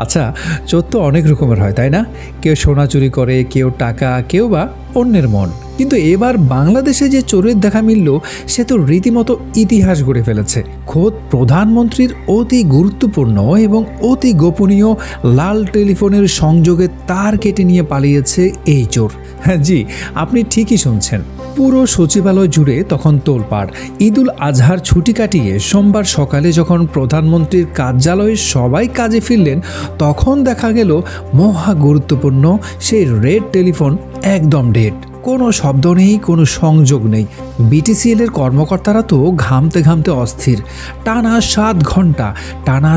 আচ্ছা, চোর তো অনেক রকমের হয়, তাই না? কেউ সোনা চুরি করে, কেউ টাকা, কেউ বা অন্যের মন। কিন্তু এবার বাংলাদেশে যে চোরের দেখা মিলল, সে তো রীতিমতো ইতিহাস গড়ে ফেলেছে। খোদ প্রধানমন্ত্রীর অতি গুরুত্বপূর্ণ এবং অতি গোপনীয় লাল টেলিফোনের সংযোগে তার কেটে নিয়ে পালিয়েছে এই চোর। হ্যাঁ জি, আপনি ঠিকই শুনছেন। পুরো সচিবালয় জুড়ে তখন তোলপাড়। ঈদুল আজহার ছুটি কাটিয়ে সোমবার সকালে যখন প্রধানমন্ত্রীর কার্যালয়ে সবাই কাজে ফিরলেন, তখন দেখা গেল মহা গুরুত্বপূর্ণ সেই রেড টেলিফোন একদম ডেড। কোনো শব্দ নেই, কোনো সংযোগ নেই। বিটিসিএল এর কর্মকর্তারা তো ঘামতে ঘামতে অস্থির। টানা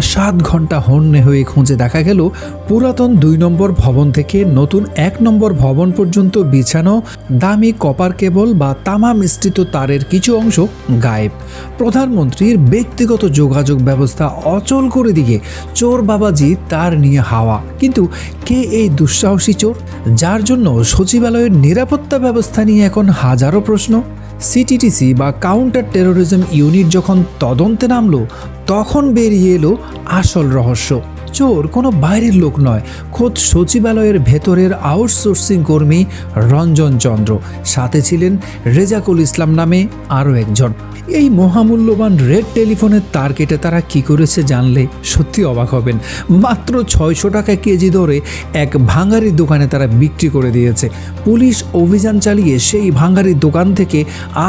7 ঘন্টা হন্যে হয়ে খুঁজে দেখা গেল পুরাতন 2 নম্বর ভবন থেকে নতুন 1 নম্বর ভবন পর্যন্ত বিছানো দামি কপার কেবল বা তামা মিশ্রিত তারের কিছু অংশ গায়েব। প্রধানমন্ত্রীর ব্যক্তিগত যোগাযোগ ব্যবস্থা অচল করে দিয়ে চোর বাবাজি তার নিয়ে হাওয়া। কিন্তু কে এই দুঃসাহসী চোর, যার জন্য সচিবালয়ের নিরাপত্তা ব্যবস্থা নিয়ে এখন হাজারো প্রশ্ন? সিটিটিসি বা কাউন্টার টেরোরিজম ইউনিট যখন তদন্তে নামলো, তখন বেরিয়ে এলো আসল রহস্য। চোর কোনো বাইরের লোক নয়, খোদ সচিবালয়ের ভেতরের আউটসোর্সিং কর্মী রঞ্জন চন্দ্র। সাথে ছিলেন রেজাকুল ইসলাম নামে আরও একজন। এই মহামূল্যবান রেড টেলিফোনের তার কেটে তারা কি করেছে জানলে সত্যি অবাক হবেন। মাত্র 600 টাকা কেজি দরে এক ভাঙারির দোকানে তারা বিক্রি করে দিয়েছে। পুলিশ অভিযান চালিয়ে সেই ভাঙারির দোকান থেকে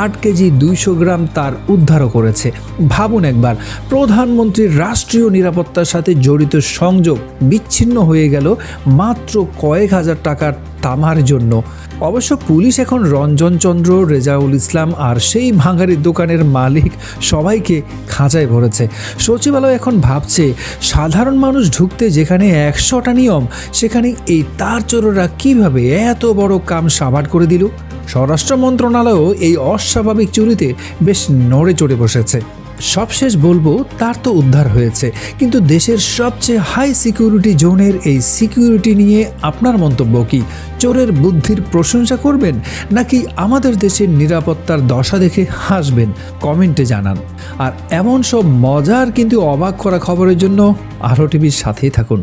8 কেজি 200 গ্রাম তার উদ্ধারও করেছে। ভাবুন একবার, প্রধানমন্ত্রীর রাষ্ট্রীয় নিরাপত্তার সাথে জড়িত সংযোগ বিচ্ছিন্ন হয়ে গেল মাত্র কয়েক হাজার টাকার তামার জন্য। অবশ্য পুলিশ এখন রঞ্জন চন্দ্র, রেজাউল ইসলাম আর সেই ভাঙারির দোকানের মালিক সবাইকে খাঁচায় ভরেছে। সচিবালয় এখন ভাবছে, সাধারণ মানুষ ঢুকতে যেখানে 100টা নিয়ম, সেখানে এই তার চোরেরা কীভাবে এত বড় কাম সাবাড় করে দিল। স্বরাষ্ট্র মন্ত্রণালয়ও এই অস্বাভাবিক চুরিতে বেশ নড়ে চড়ে বসেছে। সবশেষ বলবো, তার তো উদ্ধার হয়েছে, কিন্তু দেশের সবচেয়ে হাই সিকিউরিটি জোনের এই সিকিউরিটি নিয়ে আপনার মন্তব্য কি? চোরের বুদ্ধির প্রশংসা করবেন, নাকি আমাদের দেশের নিরাপত্তার দশা দেখে হাসবেন? কমেন্টে জানান। আর এমন সব মজার কিন্তু অবাক করা খবরের জন্য আলো টিভির সাথেই থাকুন।